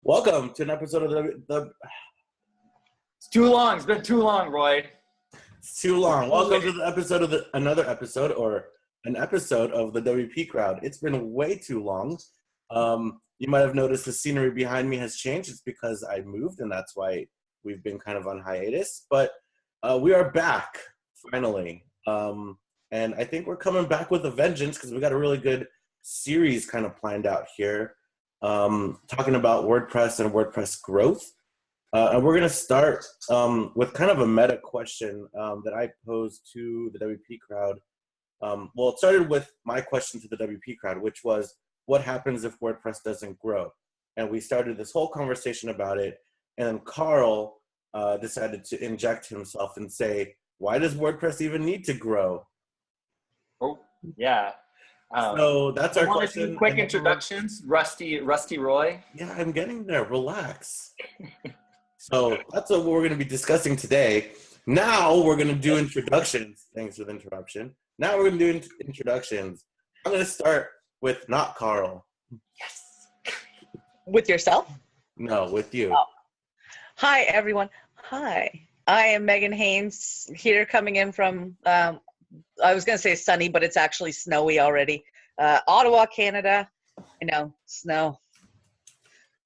Welcome to an episode of the It's too long. It's been too long, Roy. It's too long. Welcome to the episode of another episode or an episode of the WP Crowd. It's been way too long. You might have noticed the scenery behind me has changed. It's because I moved, and that's why we've been kind of on hiatus. But we are back finally, and I think we're coming back with a vengeance because we got a really good series kind of planned out here. Talking about WordPress and WordPress growth. And we're going to start with kind of a meta question that I posed to the WP crowd. Well, it started with my question to the WP crowd, which was, what happens if WordPress doesn't grow? And we started this whole conversation about it. And then Carl decided to inject himself and say, why does WordPress even need to grow? Oh, yeah. So that's our question. Quick introductions. Rusty Roy. Yeah, I'm getting there. Relax. So that's what we're going to be discussing today. Now we're going to do introductions. Thanks for the interruption. Now we're going to do introductions. I'm going to start with not Carl. Yes. With yourself? No, with you. Oh. Hi, everyone. Hi. I am Megan Haynes here coming in from, I was going to say sunny, but it's actually snowy already. Ottawa, Canada. I know, snow.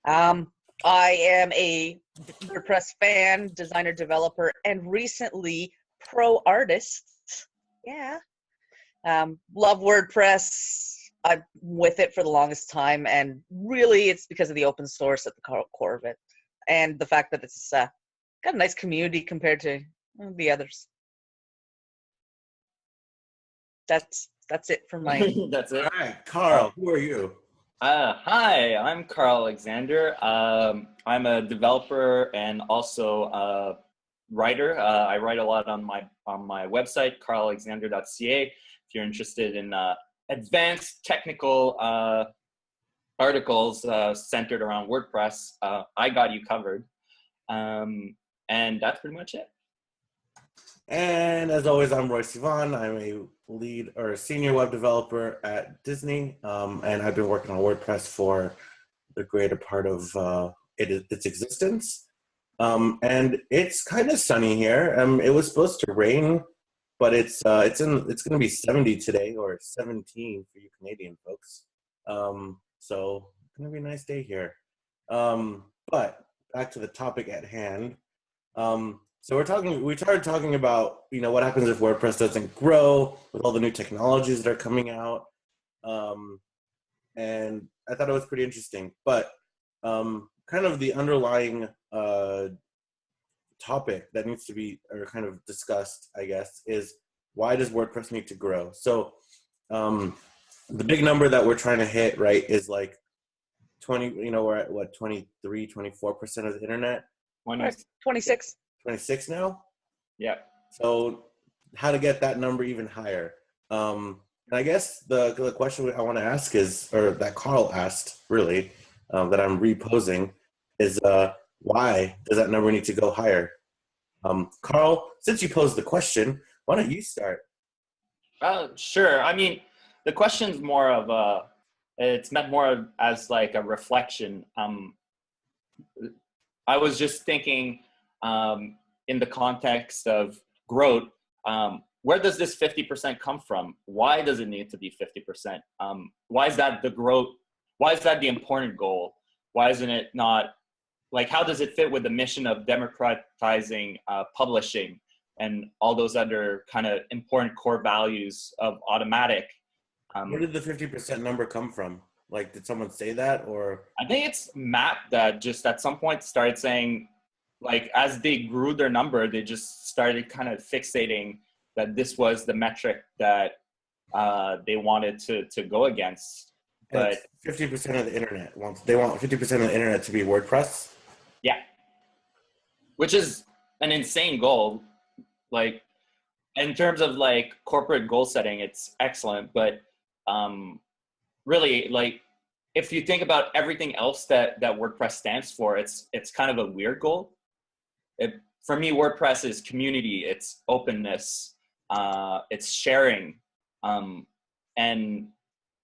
I am a WordPress fan, designer, developer, and recently pro artist. Yeah. Love WordPress. I'm with it for the longest time, and really it's because of the open source at the core of it, and the fact that it's got a nice community compared to the others. That's it for my. That's it. All right, Carl, who are you? Hi, I'm Carl Alexander. I'm a developer and also a writer. I write a lot on my website, carlalexander.ca. If you're interested in advanced technical articles centered around WordPress, I got you covered. And that's pretty much it. And as always, I'm Roy Sivan. I'm a lead or senior web developer at Disney, and I've been working on WordPress for the greater part of its existence. And it's kind of sunny here. It was supposed to rain, but it's going to be 70 today, or 17 for you Canadian folks. So it's going to be a nice day here. But back to the topic at hand. So we started talking about, what happens if WordPress doesn't grow with all the new technologies that are coming out. And I thought it was pretty interesting, but kind of the underlying topic that needs to be kind of discussed, I guess, is why does WordPress need to grow? So the big number that we're trying to hit, right, is like 20, we're at what, 23, 24% of the internet? 26. 26 now? Yeah. So how to get that number even higher? And I guess the question I want to ask is, or that Carl asked really, that I'm reposing is, why does that number need to go higher? Carl, since you posed the question, why don't you start? Sure. I mean, the question's more of it's meant more as like a reflection. I was just thinking, in the context of growth, where does this 50% come from? Why does it need to be 50%? Why is that the growth? Why is that the important goal? Why isn't it not, like, how does it fit with the mission of democratizing publishing and all those other kind of important core values of Automatic? Where did the 50% number come from? Like, did someone say that, or? I think it's Matt that just at some point started saying, like, as they grew their number, they just started kind of fixating that this was the metric that they wanted to go against. But 50% of the internet they want 50% of the internet to be WordPress. Yeah, which is an insane goal. Like, in terms of like corporate goal setting, it's excellent. But really, like, if you think about everything else that WordPress stands for, it's kind of a weird goal. For me, WordPress is community, it's openness, it's sharing. And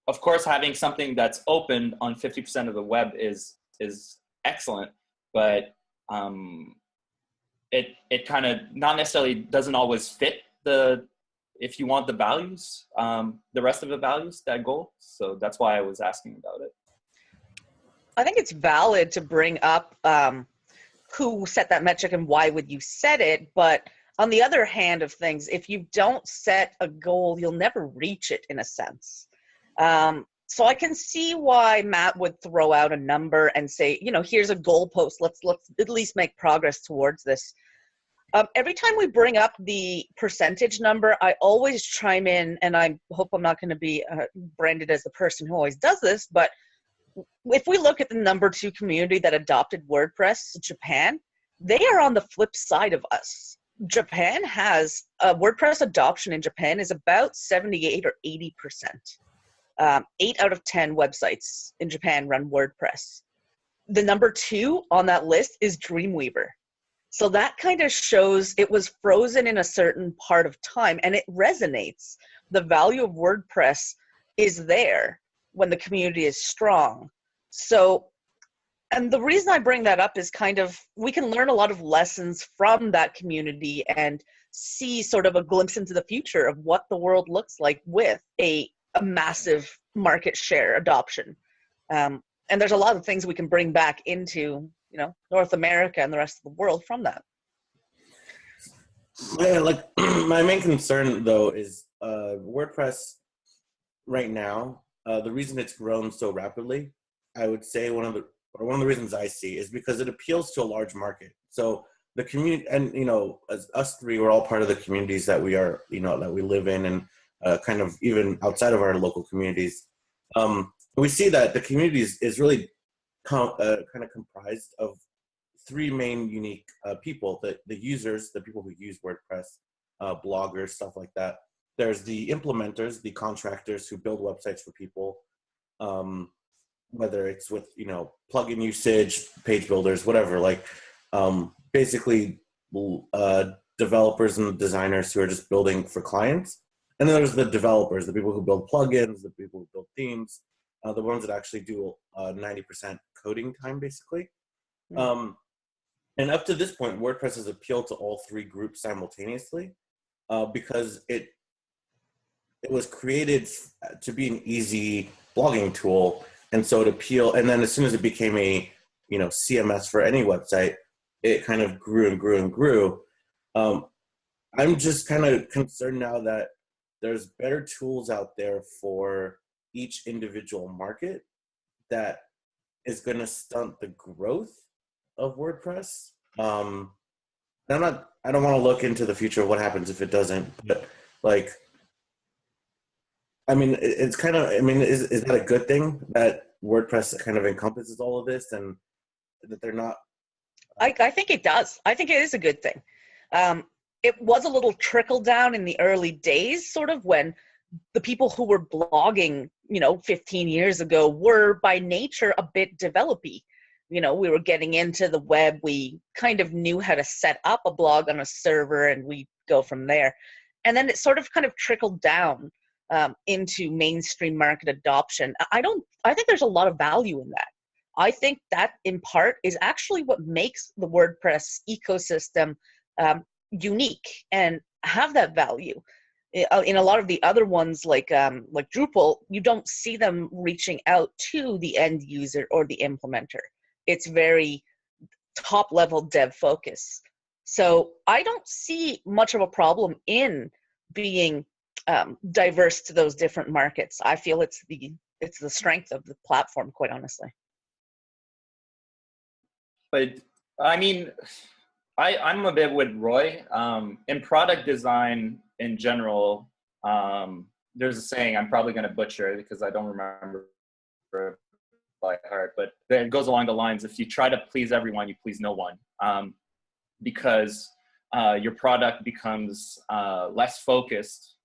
of course, having something that's open on 50% of the web is excellent, but it kind of not necessarily doesn't always fit if you want the values, the rest of the values, that goal. So that's why I was asking about it. I think it's valid to bring up who set that metric and why would you set it. But on the other hand of things, if you don't set a goal, you'll never reach it in a sense. So I can see why Matt would throw out a number and say, here's a goalpost. Let's at least make progress towards this. Every time we bring up the percentage number, I always chime in, and I hope I'm not going to be branded as the person who always does this, but if we look at the number 2 community that adopted WordPress, Japan, they are on the flip side of us. Japan has WordPress adoption in Japan is about 78 or 80%. 8 out of 10 websites in Japan run WordPress. The number 2 on that list is Dreamweaver. So that kind of shows it was frozen in a certain part of time, and it resonates. The value of WordPress is there when the community is strong. So, and the reason I bring that up is we can learn a lot of lessons from that community and see sort of a glimpse into the future of what the world looks like with a massive market share adoption. And there's a lot of things we can bring back into, North America and the rest of the world from that. Yeah, my main concern though is WordPress right now. The reason it's grown so rapidly, I would say one of the reasons I see is because it appeals to a large market. So the community, and as us three, we're all part of the communities that we are, that we live in, and kind of even outside of our local communities. We see that the community is really kind of comprised of 3 main unique people: the users, the people who use WordPress, bloggers, stuff like that. There's the implementers, the contractors who build websites for people, whether it's with plugin usage, page builders, whatever. Basically, developers and designers who are just building for clients. And then there's the developers, the people who build plugins, the people who build themes, the ones that actually do 90% coding time, basically. Mm-hmm. And up to this point, WordPress has appealed to all 3 groups simultaneously because it was created to be an easy blogging tool. And so it appealed. And then as soon as it became a CMS for any website, it kind of grew and grew and grew. I'm just kind of concerned now that there's better tools out there for each individual market that is going to stunt the growth of WordPress. I don't want to look into the future of what happens if it doesn't, but it's kind of, is that a good thing that WordPress kind of encompasses all of this and that they're not? I think it does. I think it is a good thing. It was a little trickle down in the early days, sort of when the people who were blogging, 15 years ago were by nature a bit developy. We were getting into the web. We kind of knew how to set up a blog on a server and we go from there. And then it sort of kind of trickled down into mainstream market adoption. I think there's a lot of value in that. I think that in part is actually what makes the WordPress ecosystem unique and have that value. In a lot of the other ones like Drupal, you don't see them reaching out to the end user or the implementer. It's very top level dev focus. So I don't see much of a problem in being diverse to those different markets. I feel it's the strength of the platform, quite honestly. But I'm a bit with Roy. In product design in general, there's a saying I'm probably going to butcher it because I don't remember it by heart, but it goes along the lines: if you try to please everyone, you please no one, because your product becomes less focused.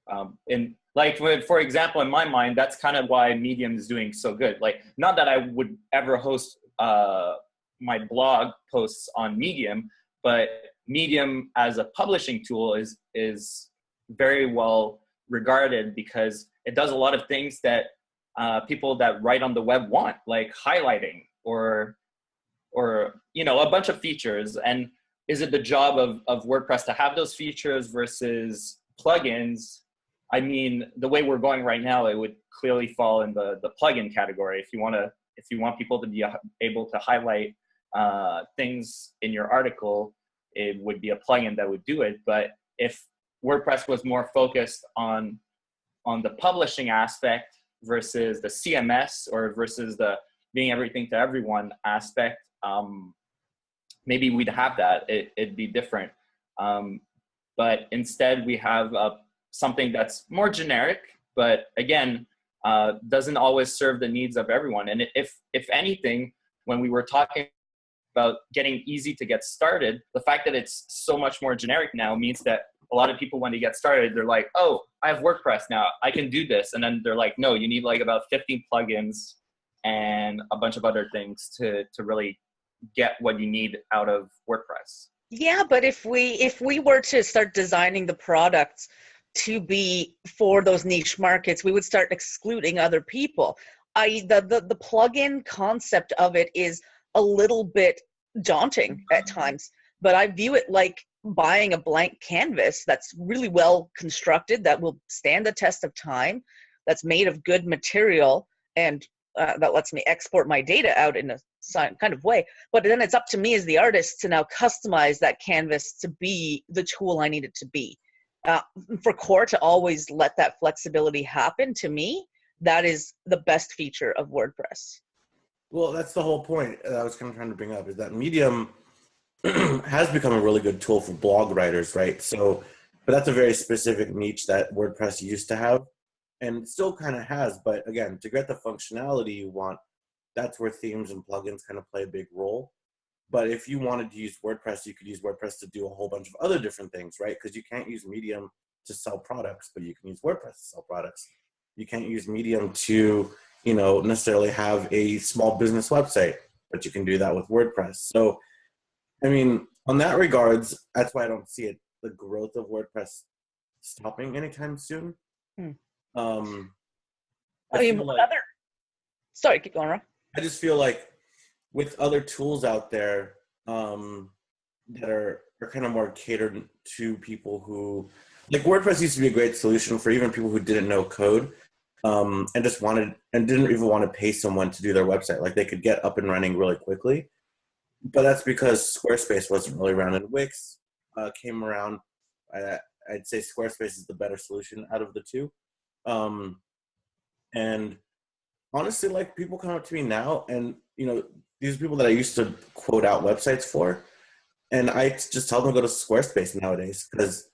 For example, in my mind, that's kind of why Medium is doing so good. Not that I would ever host my blog posts on Medium, but Medium as a publishing tool is very well regarded because it does a lot of things that people that write on the web want, like highlighting or or, a bunch of features. And is it the job of WordPress to have those features versus plugins? I mean, the way we're going right now, it would clearly fall in the plugin category. If you want people to be able to highlight things in your article, it would be a plugin that would do it. But if WordPress was more focused on the publishing aspect versus the CMS, or versus the being everything to everyone aspect, maybe we'd have that. It'd be different. But instead we have something that's more generic, but again, doesn't always serve the needs of everyone. And if anything, when we were talking about getting easy to get started, the fact that it's so much more generic now means that a lot of people, when they get started, they're like, oh, I have WordPress now, I can do this. And then they're like, no, you need like about 15 plugins and a bunch of other things to really get what you need out of WordPress. Yeah, but if we were to start designing the products to be for those niche markets, we would start excluding other people. The plugin concept of it is a little bit daunting at times, but I view it like buying a blank canvas that's really well constructed, that will stand the test of time, that's made of good material, and that lets me export my data out in a kind of way. But then it's up to me as the artist to now customize that canvas to be the tool I need it to be. For Core to always let that flexibility happen, to me, that is the best feature of WordPress. Well, that's the whole point that I was kind of trying to bring up, is that Medium has become a really good tool for blog writers, right? So, but that's a very specific niche that WordPress used to have and still kind of has. But again, to get the functionality you want, that's where themes and plugins kind of play a big role. But if you wanted to use WordPress, you could use WordPress to do a whole bunch of other different things, right? Because you can't use Medium to sell products, but you can use WordPress to sell products. You can't use Medium to, necessarily have a small business website, but you can do that with WordPress. So, I mean, on that regards, that's why I don't see the growth of WordPress stopping anytime soon. Sorry, keep going, Ron. I just feel like with other tools out there that are kind of more catered to people who, like WordPress used to be a great solution for even people who didn't know code and just wanted and didn't even want to pay someone to do their website. Like they could get up and running really quickly. But that's because Squarespace wasn't really around, and Wix came around. I'd say Squarespace is the better solution out of the two. And honestly, like people come up to me now, and these people that I used to quote out websites for, and I just tell them to go to Squarespace nowadays because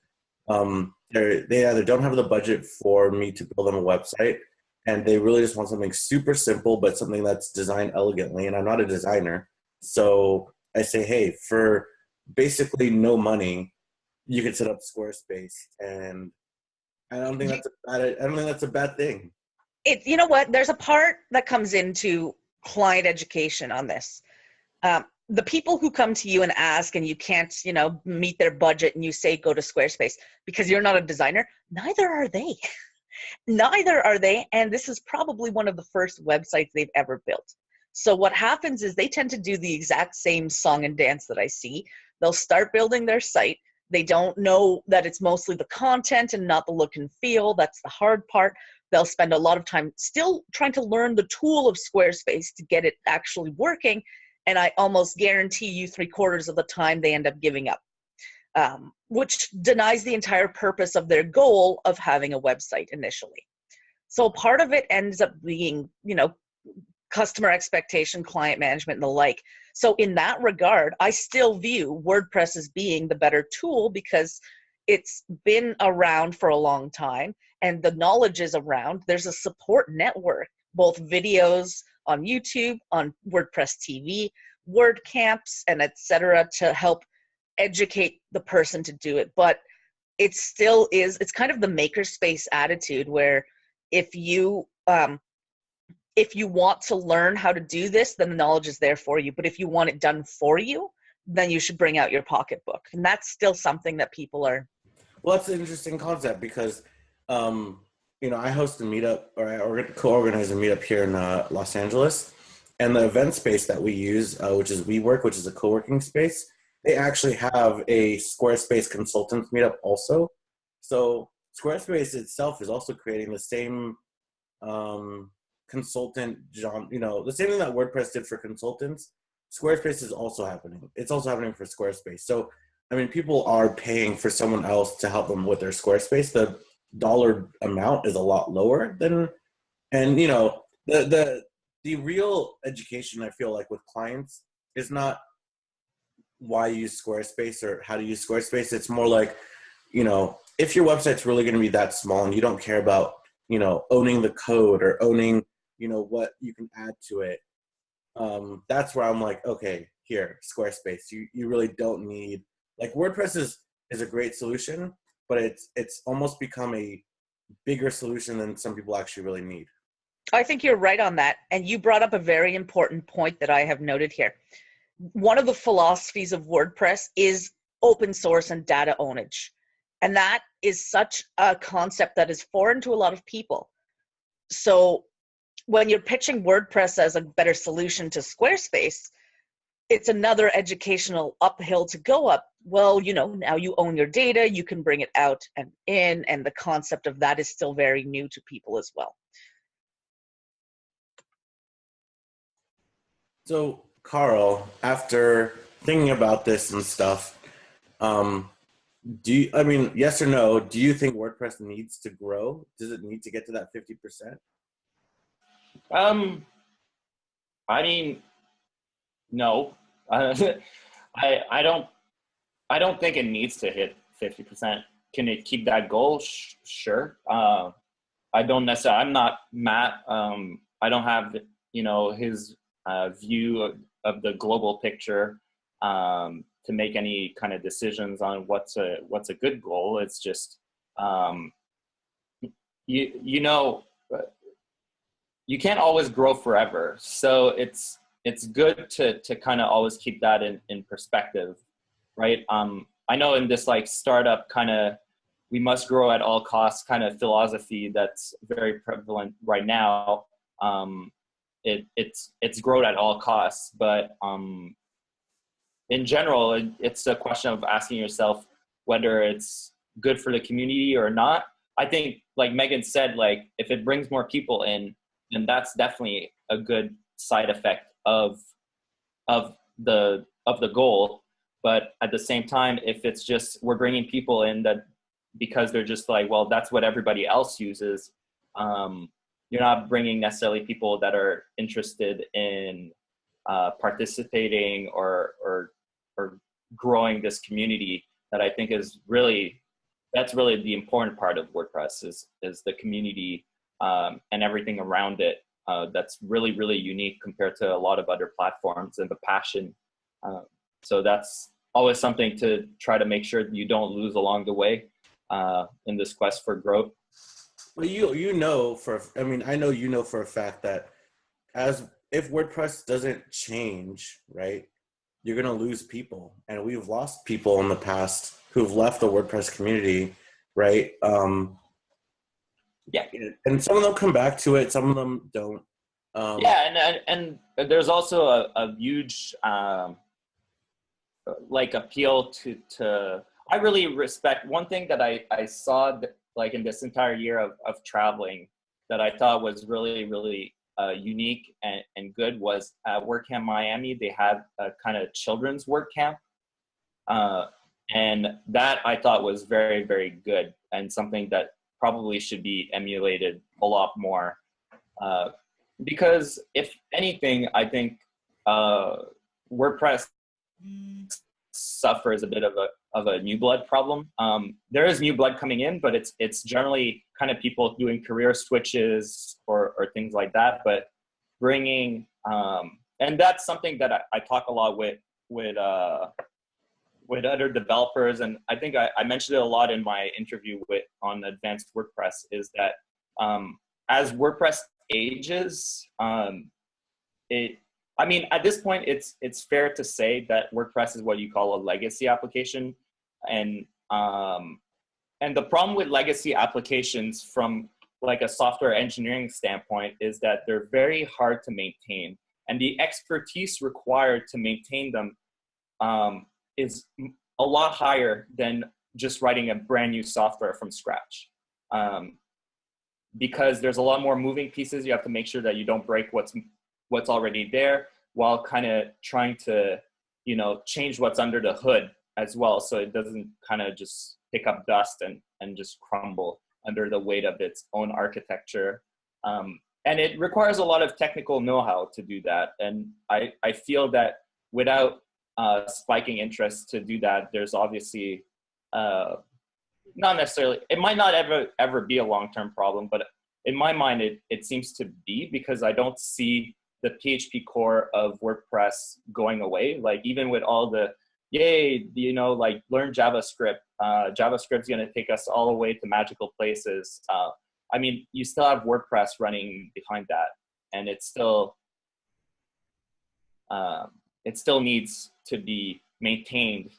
they either don't have the budget for me to build them a website, and they really just want something super simple, but something that's designed elegantly. And I'm not a designer. So I say, hey, for basically no money, you can set up Squarespace, and I don't think that's a bad thing. You know what? There's a part that comes into client education on this. The people who come to you and ask, and you can't, meet their budget, and you say go to Squarespace because you're not a designer. Neither are they. Neither are they, and this is probably one of the first websites they've ever built. So what happens is they tend to do the exact same song and dance that I see. They'll start building their site. They don't know that it's mostly the content and not the look and feel. That's the hard part. They'll spend a lot of time still trying to learn the tool of Squarespace to get it actually working. And I almost guarantee you 3/4 of the time they end up giving up, which denies the entire purpose of their goal of having a website initially. So part of it ends up being, customer expectation, client management, and the like. So in that regard, I still view WordPress as being the better tool because it's been around for a long time and the knowledge is around. There's a support network, both videos on YouTube, on WordPress TV, WordCamps, and etc. to help educate the person to do it. But it still is, it's kind of the makerspace attitude where if you want to learn how to do this, then the knowledge is there for you. But if you want it done for you, then you should bring out your pocketbook. And that's still something that people are. Well, that's an interesting concept because, I host a meetup, or I co-organize a meetup here in Los Angeles. And the event space that we use, which is WeWork, which is a co-working space, they actually have a Squarespace consultants meetup also. So Squarespace itself is also creating the same consultant genre, the same thing that WordPress did for consultants. Squarespace is also happening. It's also happening for Squarespace. So, I mean, people are paying for someone else to help them with their Squarespace. The dollar amount is a lot lower than, and the real education I feel like with clients is not why use Squarespace or how to use Squarespace. It's more like, if your website's really going to be that small and you don't care about, owning the code or owning, what you can add to it. That's where I'm like, okay, here, Squarespace, you really don't need, like, WordPress is a great solution, but it's almost become a bigger solution than some people actually really need. I think you're right on that. And you brought up a very important point that I have noted here. One of the philosophies of WordPress is open source and data ownage. And that is such a concept that is foreign to a lot of people. So when you're pitching WordPress as a better solution to Squarespace, it's another educational uphill to go up. Well, now you own your data, you can bring it out and in, and the concept of that is still very new to people as well. So, Carl, after thinking about this and stuff, yes or no, do you think WordPress needs to grow? Does it need to get to that 50%? I mean, no. I don't think it needs to hit 50%. Can it keep that goal? Sure. I don't necessarily. I'm not Matt. I don't have his view of the global picture to make any kind of decisions on what's a good goal. It's just you can't always grow forever, so it's good to kind of always keep that in perspective, right? I know in this like startup kind of we must grow at all costs kind of philosophy that's very prevalent right now. It's growth at all costs, but in general, it's a question of asking yourself whether it's good for the community or not. I think, like Megan said, like if it brings more people in, then that's definitely a good side effect of the goal. But at the same time, if it's just we're bringing people in that because they're just like, well, that's what everybody else uses, you're not bringing necessarily people that are interested in participating or growing this community. That I think is that's really the important part of WordPress is the community and everything around it. That's really, really unique compared to a lot of other platforms, and the passion. So that's always something to try to make sure you don't lose along the way in this quest for growth. Well, I know for a fact that if WordPress doesn't change, right, you're going to lose people. And we've lost people in the past who've left the WordPress community, right? Yeah. And some of them come back to it, some of them don't. And there's also a huge appeal to I really respect one thing that I saw that, like in this entire year of traveling, that I thought was really, really unique and good was at WordCamp Miami. They had a kind of children's WordCamp. And that I thought was very, very good and something that probably should be emulated a lot more. Because if anything, I think WordPress suffers a bit of a new blood problem. There is new blood coming in, but it's generally kind of people doing career switches or things like that. But bringing and that's something that I talk a lot with other developers, and I think I mentioned it a lot in my interview on Advanced WordPress, is that as WordPress ages, at this point, it's fair to say that WordPress is what you call a legacy application, and the problem with legacy applications from like a software engineering standpoint is that they're very hard to maintain, and the expertise required to maintain them is a lot higher than just writing a brand new software from scratch. Because there's a lot more moving pieces. You have to make sure that you don't break what's already there, while kind of trying to, you know, change what's under the hood as well, so it doesn't kind of just pick up dust and just crumble under the weight of its own architecture. And it requires a lot of technical know-how to do that. And I feel that without spiking interest to do that, there's obviously not necessarily, it might not ever be a long-term problem, but in my mind, it seems to be, because I don't see the PHP core of WordPress going away. Like, even with all the, yay, you know, like, learn JavaScript. JavaScript's going to take us all the way to magical places. I mean, you still have WordPress running behind that, and it still needs to be maintained.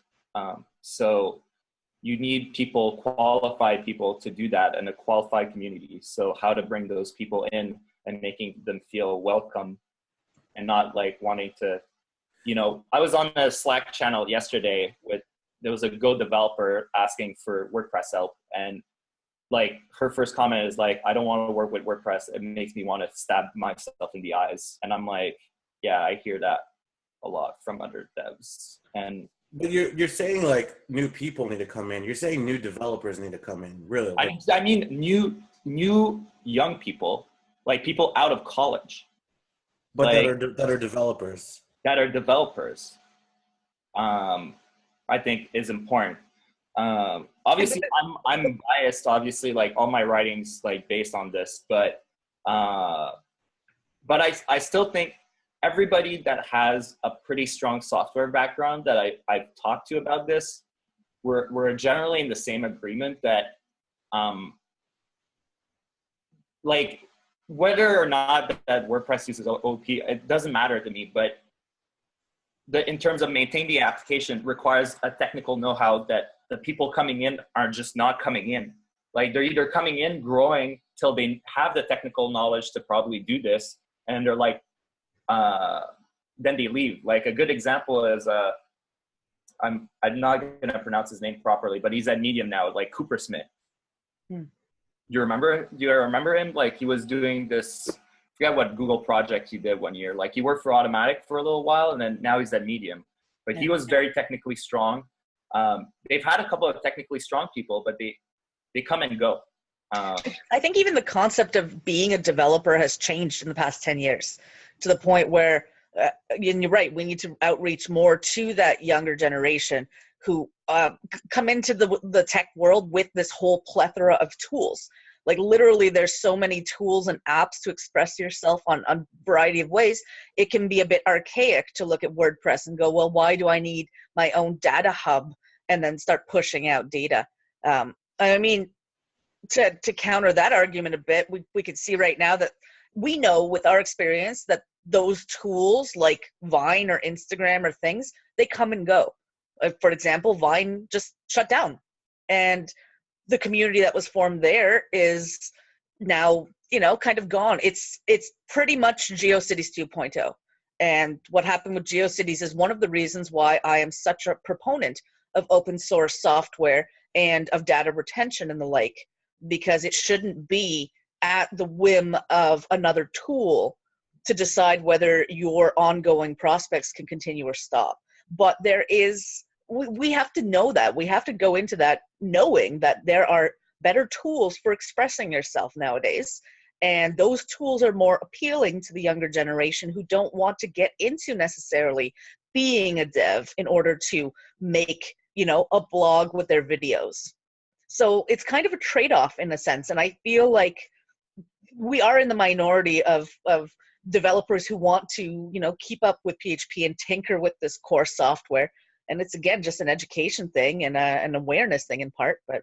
So you need people, qualified people, to do that, and a qualified community. So how to bring those people in and making them feel welcome, and not like wanting to, you know, I was on a Slack channel yesterday there was a Go developer asking for WordPress help, and like, her first comment is like, I don't want to work with WordPress. It makes me want to stab myself in the eyes. And I'm like, yeah, I hear that a lot from other devs. And but you're saying like new people need to come in. You're saying new developers need to come in, really? Like, I mean, new young people, like people out of college, but like, that are developers. That are developers. I think is important. Obviously, I'm biased. Obviously, like, all my writings like based on this, but I still think everybody that has a pretty strong software background that I've talked to about this, we're generally in the same agreement that, like, whether or not that WordPress uses OP, it doesn't matter to me, but in terms of maintaining the application requires a technical know-how that the people coming in are just not coming in. Like, they're either coming in, growing till they have the technical knowledge to probably do this, and they're like, then they leave. Like, a good example is, I'm not going to pronounce his name properly, but he's at Medium now, like Cooper Smith. Do you remember him? Like, he was doing this, I forget what Google project he did one year. Like, he worked for Automatic for a little while, and then now he's at Medium. But he was very technically strong. They've had a couple of technically strong people, but they come and go. I think even the concept of being a developer has changed in the past 10 years to the point where, and you're right, we need to outreach more to that younger generation who come into the tech world with this whole plethora of tools. Like, literally, there's so many tools and apps to express yourself on a variety of ways. It can be a bit archaic to look at WordPress and go, well, why do I need my own data hub, and then start pushing out data? I mean, to counter that argument a bit, we could see right now that we know with our experience that those tools like Vine or Instagram or things, they come and go. For example, Vine just shut down, and the community that was formed there is now, you know, kind of gone. It's pretty much GeoCities 2.0. And what happened with GeoCities is one of the reasons why I am such a proponent of open source software and of data retention and the like, because it shouldn't be at the whim of another tool to decide whether your ongoing prospects can continue or stop. But there is, we have to know that. We have to go into that knowing that there are better tools for expressing yourself nowadays. And those tools are more appealing to the younger generation who don't want to get into necessarily being a dev in order to make, you know, a blog with their videos. So it's kind of a trade-off in a sense. And I feel like we are in the minority of developers who want to, you know, keep up with PHP and tinker with this core software. And it's, again, just an education thing and an awareness thing in part. But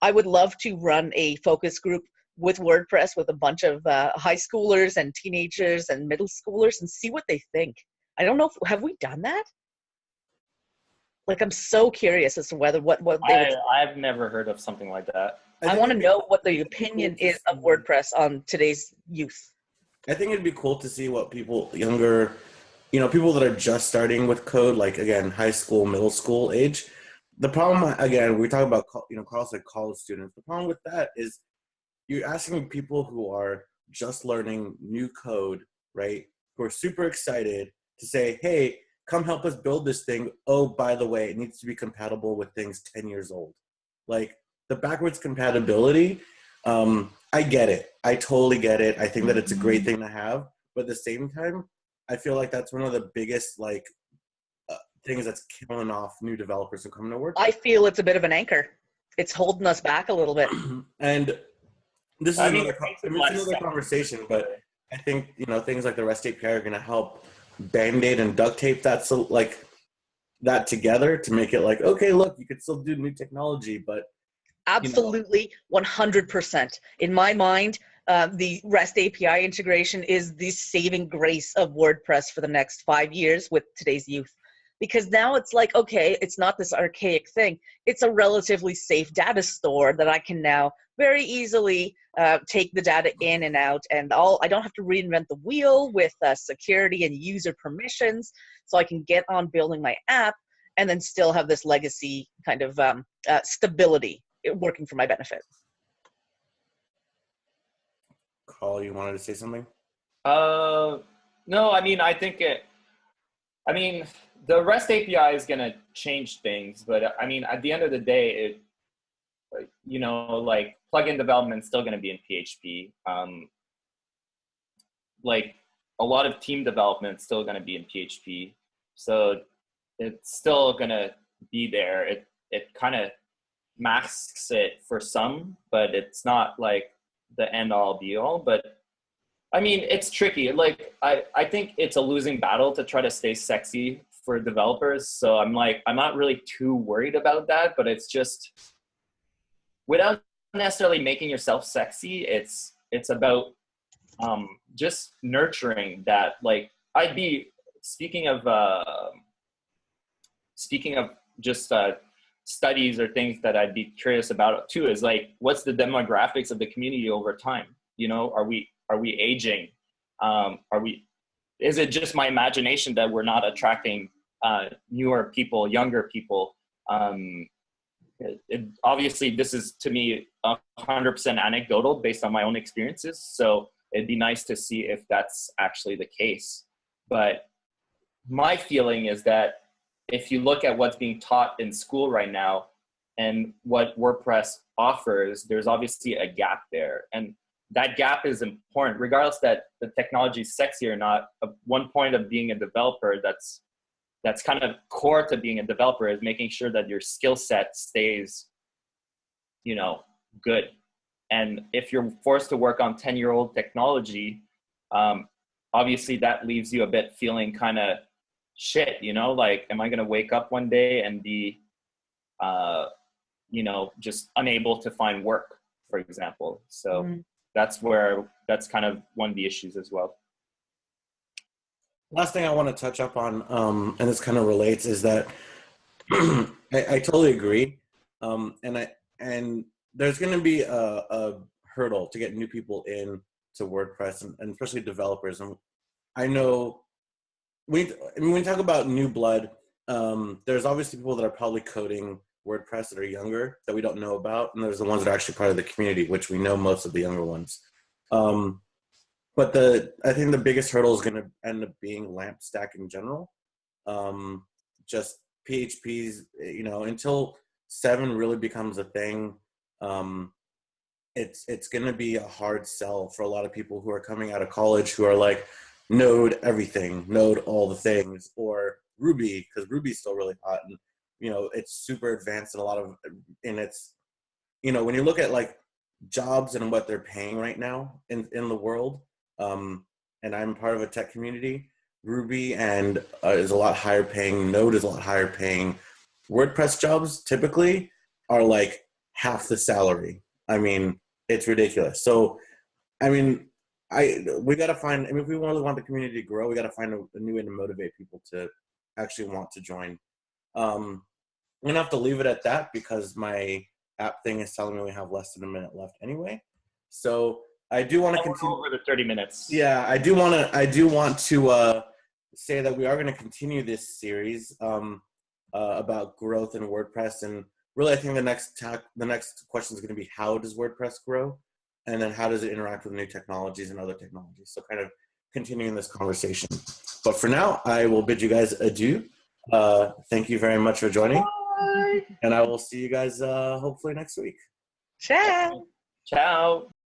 I would love to run a focus group with WordPress with a bunch of high schoolers and teenagers and middle schoolers and see what they think. I don't know have we done that? Like, I'm so curious as to whether what they I've never heard of something like that. I want to know what the opinion is of WordPress on today's youth. I think it'd be cool to see what people, younger people that are just starting with code, like again, high school, middle school age. The problem, again, we talk about, Carl said college students. The problem with that is you're asking people who are just learning new code, right? Who are super excited to say, hey, come help us build this thing. Oh, by the way, it needs to be compatible with things 10 years old. Like the backwards compatibility, I get it. I totally get it. I think that it's a great thing to have. But at the same time, I feel like that's one of the biggest things that's killing off new developers who come to work. I feel it's a bit of an anchor. It's holding us back a little bit. And this is another conversation, but but I think, things like the REST API are going to help Band-Aid and duct tape that, so like that together to make it like, okay, look, you could still do new technology, but Absolutely, 100%. In my mind, the REST API integration is the saving grace of WordPress for the next 5 years with today's youth. Because now it's like, okay, it's not this archaic thing. It's a relatively safe data store that I can now very easily take the data in and out, and I don't have to reinvent the wheel with security and user permissions, so I can get on building my app and then still have this legacy kind of stability working for my benefit. Carl, you wanted to say something? no, I mean, the REST API is going to change things, but I mean, at the end of the day, like plugin development is still going to be in PHP. Like a lot of team development is still going to be in PHP. So it's still going to be there. It kind of masks it for some, but it's not like the end all be all. But I mean, it's tricky. Like I think it's a losing battle to try to stay sexy for developers. So I'm not really too worried about that, but it's just without necessarily making yourself sexy, it's about just nurturing that. Like I'd be speaking of just studies or things that I'd be curious about too is like, what's the demographics of the community over time? Are we aging? Is it just my imagination that we're not attracting newer people, younger people? Obviously, this is to me 100% anecdotal based on my own experiences. So it'd be nice to see if that's actually the case. But my feeling is that if you look at what's being taught in school right now and what WordPress offers, there's obviously a gap there. And that gap is important, regardless that the technology is sexy or not. One point of being a developer that's kind of core to being a developer is making sure that your skill set stays, good. And if you're forced to work on 10-year-old technology, obviously that leaves you a bit feeling kind of shit, like, am I going to wake up one day and be, just unable to find work, for example. So that's kind of one of the issues as well. Last thing I want to touch up on, and this kind of relates, is that I totally agree. And there's going to be a hurdle to get new people in to WordPress and especially developers. And I know when we talk about new blood, there's obviously people that are probably coding WordPress that are younger that we don't know about. And there's the ones that are actually part of the community, which we know most of the younger ones. But I think the biggest hurdle is going to end up being LAMP stack in general. Just PHP's, until 7 really becomes a thing, it's going to be a hard sell for a lot of people who are coming out of college who are like, Node everything, Node all the things, or Ruby, because Ruby's still really hot and it's super advanced in a lot of, and it's, when you look at like jobs and what they're paying right now in the world, and I'm part of a tech community, Ruby and is a lot higher paying, Node is a lot higher paying. WordPress jobs typically are like half the salary. I mean, it's ridiculous. So, I mean, we got to find, if we really want the community to grow, we got to find a new way to motivate people to actually want to join. I'm going to have to leave it at that because my app thing is telling me we have less than a minute left anyway. So I do want to continue over the 30 minutes. Yeah, I do want to say that we are going to continue this series about growth in WordPress. And really, I think the next question is going to be, how does WordPress grow? And then how does it interact with new technologies and other technologies? So kind of continuing this conversation. But for now, I will bid you guys adieu. Thank you very much for joining. Bye. And I will see you guys hopefully next week. Ciao. Ciao.